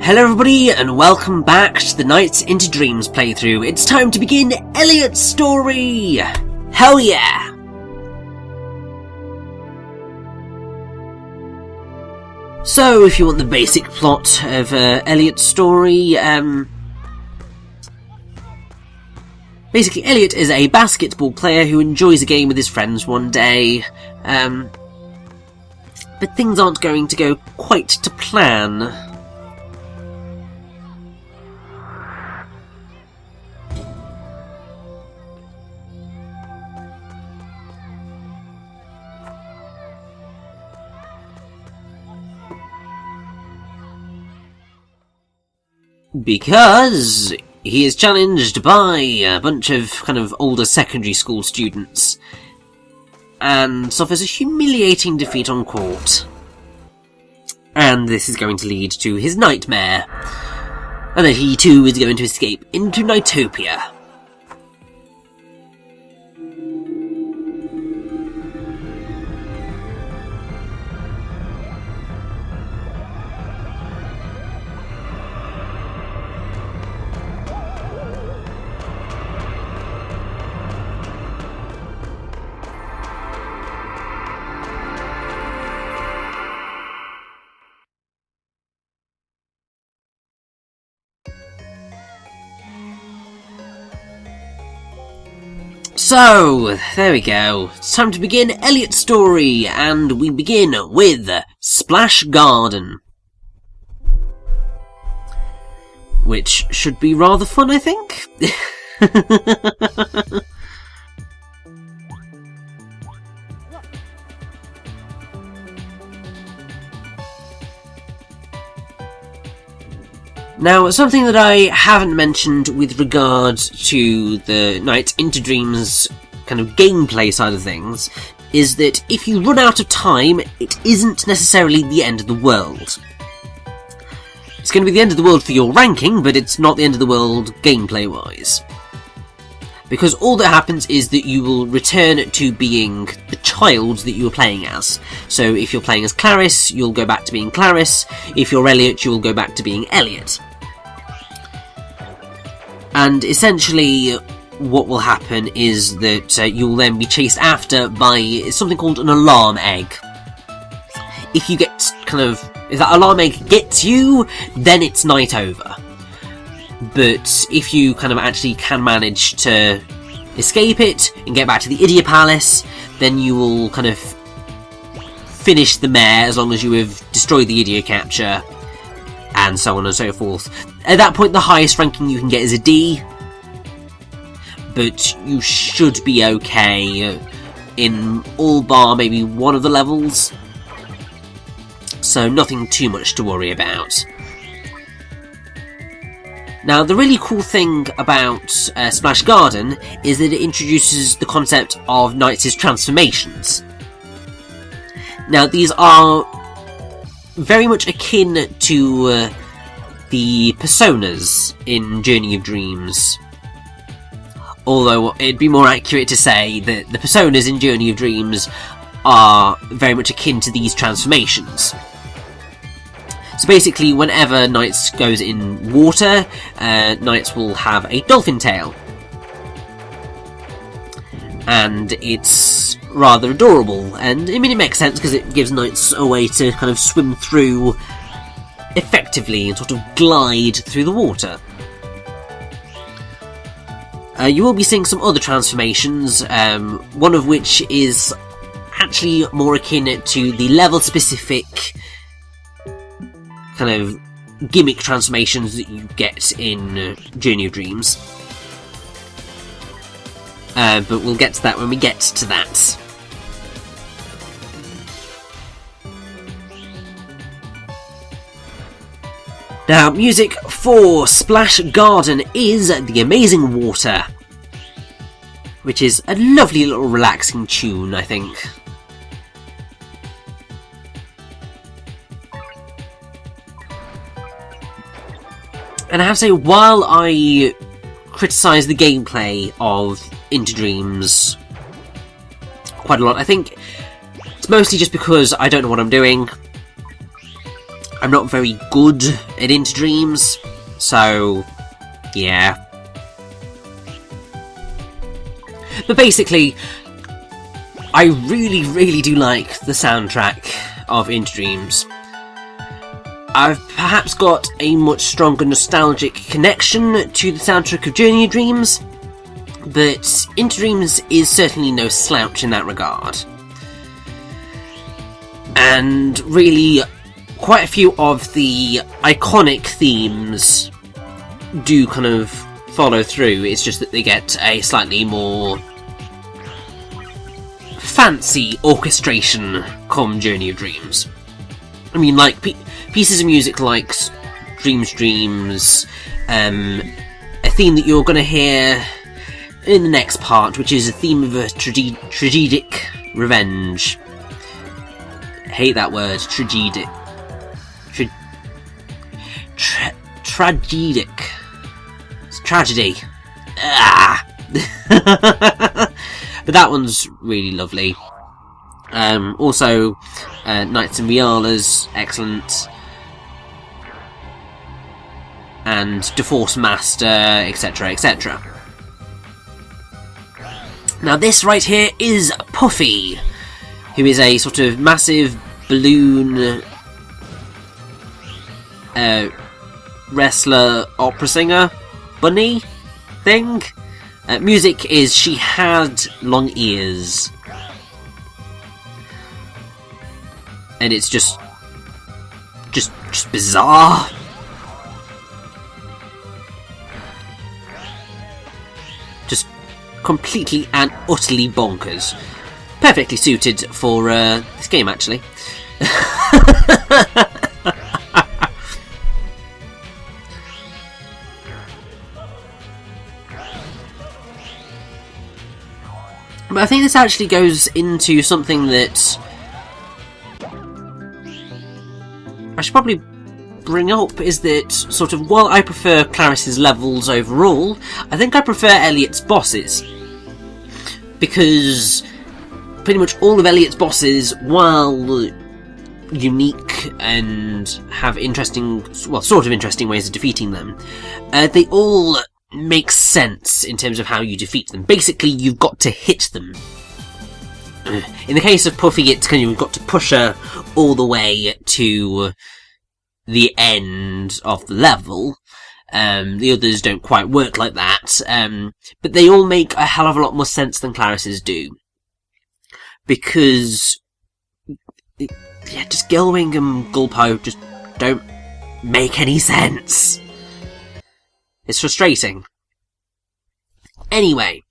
Hello everybody and welcome back to the Nights into Dreams playthrough. It's time to begin Elliot's story! Hell yeah! So, if you want the basic plot of Elliot's story, basically Elliot is a basketball player who enjoys a game with his friends one day, but things aren't going to go quite to plan. Because he is challenged by a bunch of kind of older secondary school students and suffers a humiliating defeat on court. And this is going to lead to his nightmare, and that he too is going to escape into Nightopia. So, there we go. It's time to begin Elliot's story, and we begin with Splash Garden. Which should be rather fun, I think. Now, something that I haven't mentioned with regard to the Night into Dreams kind of gameplay side of things is that if you run out of time, it isn't necessarily the end of the world. It's going to be the end of the world for your ranking, but it's not the end of the world gameplay-wise. Because all that happens is that you will return to being the child that you were playing as. So if you're playing as Claris, you'll go back to being Claris. If you're Elliot, you'll go back to being Elliot. And essentially, what will happen is that you'll then be chased after by something called an alarm egg. If you get if that alarm egg gets you, then it's night over. But if you actually can manage to escape it and get back to the Idea Palace, then you will finish the mare as long as you have destroyed the Idea capture, and so on and so forth. At that point, the highest ranking you can get is a D, but you should be okay in all bar maybe one of the levels, so nothing too much to worry about. Now, the really cool thing about Splash Garden is that it introduces the concept of Knights' transformations. Now, these are very much akin to the personas in Journey of Dreams. Although it'd be more accurate to say that the personas in Journey of Dreams are very much akin to these transformations. So basically, whenever Knights goes in water, Knights will have a dolphin tail. And it's rather adorable, and I mean it makes sense because it gives Knights a way to swim through effectively and sort of glide through the water. You will be seeing some other transformations, one of which is actually more akin to the level-specific gimmick transformations that you get in Journey of Dreams. But we'll get to that when we get to that. Now, music for Splash Garden is The Amazing Water, which is a lovely little relaxing tune, I think. And I have to say, while I criticise the gameplay of Into Dreams quite a lot, I think it's mostly just because I don't know what I'm doing. I'm not very good at Into Dreams, so yeah. But basically, I really do like the soundtrack of Into Dreams. I've perhaps got a much stronger nostalgic connection to the soundtrack of Journey of Dreams, but Into Dreams is certainly no slouch in that regard. And really, quite a few of the iconic themes do kind of follow through. It's just that they get a slightly more fancy orchestration come Journey of Dreams. I mean, like, pieces of music like Dreams, a theme that you're going to hear in the next part, which is a theme of a tragic revenge. I hate that word, tragic. Tragic. It's tragedy. Ah! But that one's really lovely. Also, Knights and Riala's excellent. And DeForce Master, etc, etc. Now this right here is Puffy, who is a sort of massive balloon wrestler, opera singer, bunny thing. Music is She Had Long Ears. And it's just bizarre. Just completely and utterly bonkers. Perfectly suited for this game, actually. But I think this actually goes into something that I should probably bring up, is that sort of while I prefer Claris's levels overall, I think I prefer Elliot's bosses. Because pretty much all of Elliot's bosses, while unique and have interesting, well, sort of interesting ways of defeating them, they all make sense in terms of how you defeat them. Basically, you've got to hit them. In the case of Puffy, it's kind of, you've got to push her all the way to the end of the level. The others don't quite work like that, but they all make a hell of a lot more sense than Claris's do. Because, yeah, just Gullwing and Gulpo just don't make any sense. It's frustrating. Anyway,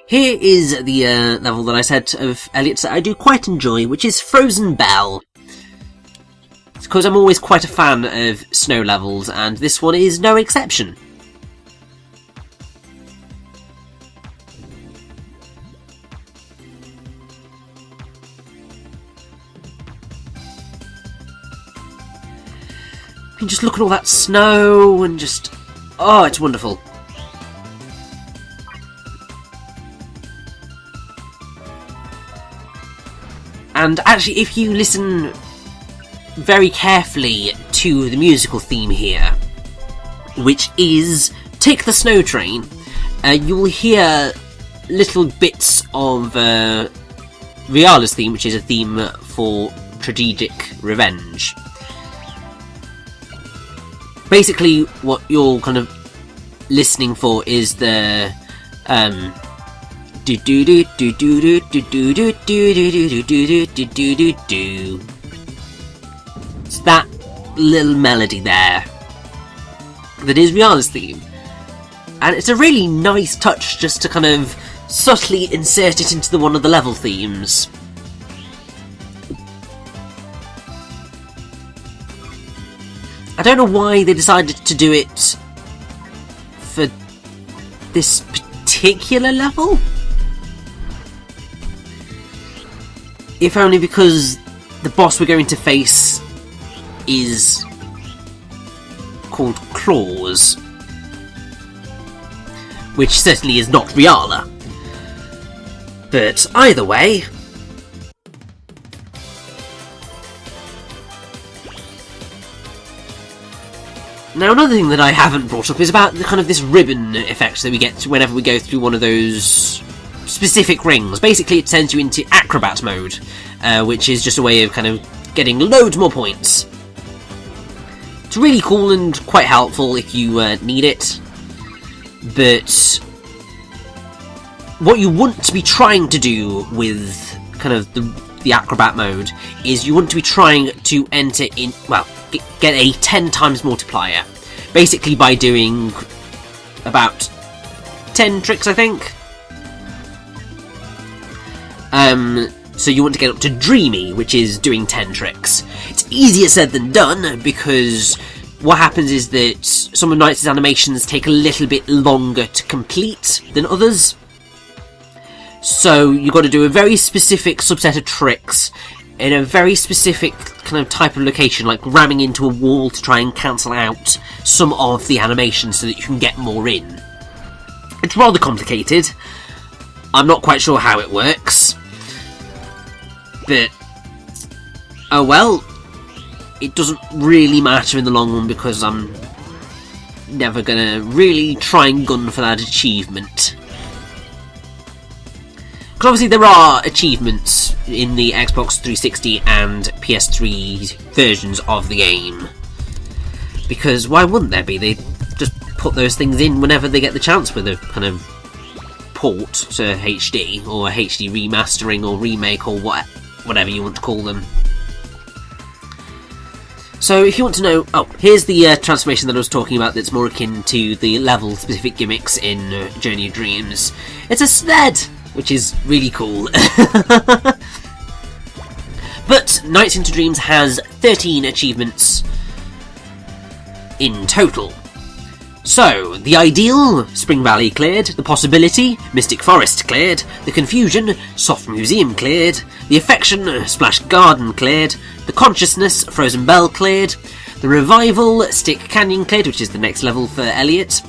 here is the level that I said of Elliot's that I do quite enjoy, which is Frozen Bell. It's because I'm always quite a fan of snow levels, and this one is no exception. I mean, just look at all that snow and just... oh, it's wonderful. And actually, if you listen very carefully to the musical theme here, which is Take the Snow Train, you will hear little bits of Riala's theme, which is a theme for tragic revenge. Basically, what you're kind of listening for is the do do do do do do do do do do do do do do. It's that little melody there that is Riala's theme, and it's a really nice touch just to kind of subtly insert it into one of the level themes. I don't know why they decided to do it for this particular level. If only because the boss we're going to face is called Claws, which certainly is not Riala. But either way, Now, another thing that I haven't brought up is about the kind of this ribbon effect that we get whenever we go through one of those specific rings. Basically, it sends you into acrobat mode, which is just a way of kind of getting loads more points. It's really cool and quite helpful if you need it, but what you want to be trying to do with kind of the acrobat mode is you want to be trying to enter in, well, get a 10 times multiplier, basically by doing about 10 tricks, I think. So you want to get up to Dreamy, which is doing 10 tricks. It's easier said than done, because what happens is that some of Knights' animations take a little bit longer to complete than others. So you've got to do a very specific subset of tricks in a very specific kind of type of location, like ramming into a wall to try and cancel out some of the animations so that you can get more in. It's rather complicated. I'm not quite sure how it works. But, oh well, it doesn't really matter in the long run because I'm never gonna really try and gun for that achievement. Because obviously there are achievements in the Xbox 360 and PS3 versions of the game. Because why wouldn't there be? They just put those things in whenever they get the chance with a kind of port to HD, or a HD remastering or remake or whatever you want to call them. So if you want to know, oh, here's the transformation that I was talking about that's more akin to the level-specific gimmicks in Journey of Dreams. It's a sled, which is really cool. But Nights into Dreams has 13 achievements in total. So, the Ideal, Spring Valley cleared, the Possibility, Mystic Forest cleared, the Confusion, Soft Museum cleared, the Affection, Splash Garden cleared, the Consciousness, Frozen Bell cleared, the Revival, Stick Canyon cleared, which is the next level for Elliot,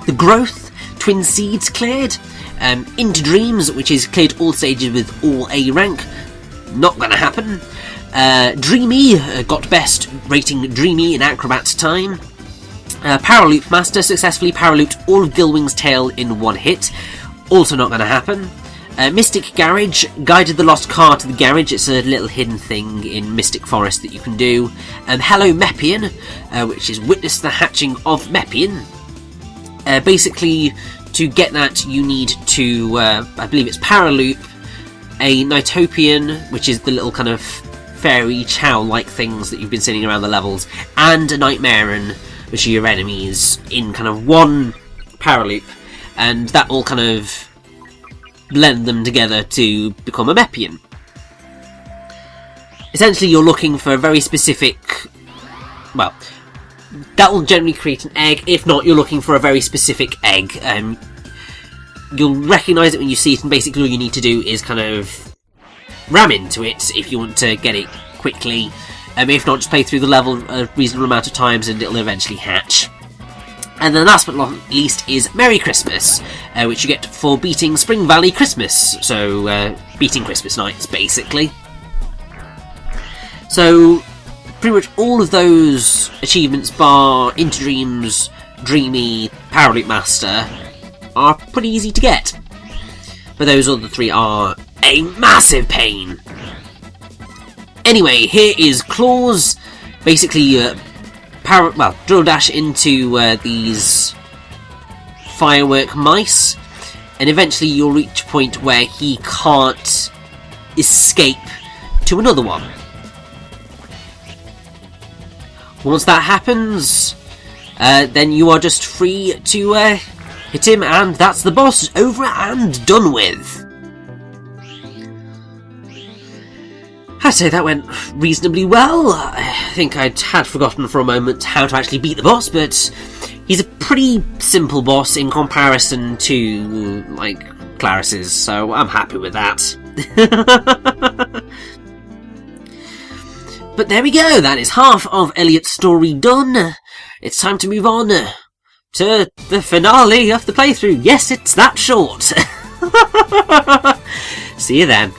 the Growth, Twin Seeds cleared, Into Dreams, which is cleared all stages with all A rank, not gonna happen, Dreamy, got best rating Dreamy in Acrobat time, Paraloop Master successfully paralooped all of Gilwing's tail in one hit, also not going to happen. Mystic Garage guided the lost car to the garage. It's a little hidden thing in Mystic Forest that you can do. Hello Meppian, which is witness the hatching of Meppian. Basically, to get that you need to, I believe it's paraloop a Nightopian, which is the little kind of fairy chow-like things that you've been seeing around the levels, and a Nightmaren, which are your enemies, in kind of one paraloop, and that will kind of blend them together to become a Meppian. Essentially, you're looking for a very specific, well, that will generally create an egg. If not, you're looking for a very specific egg. You'll recognise it when you see it, and basically all you need to do is kind of ram into it if you want to get it quickly. If not, just play through the level a reasonable amount of times and it'll eventually hatch. And then last but not least is Merry Christmas, which you get for beating Spring Valley Christmas, so beating Christmas nights, basically. So, pretty much all of those achievements, bar Into Dreams, Dreamy, Paraloop Master, are pretty easy to get. But those other three are a massive pain. Anyway, here is Claws. Basically, drill dash into these firework mice, and eventually you'll reach a point where he can't escape to another one. Once that happens, then you are just free to hit him, and that's the boss over and done with. I'd say that went reasonably well. I think I had forgotten for a moment how to actually beat the boss, but he's a pretty simple boss in comparison to, like, Claris's, so I'm happy with that. But there we go, that is half of Elliot's story done. It's time to move on to the finale of the playthrough. Yes, it's that short. See you then.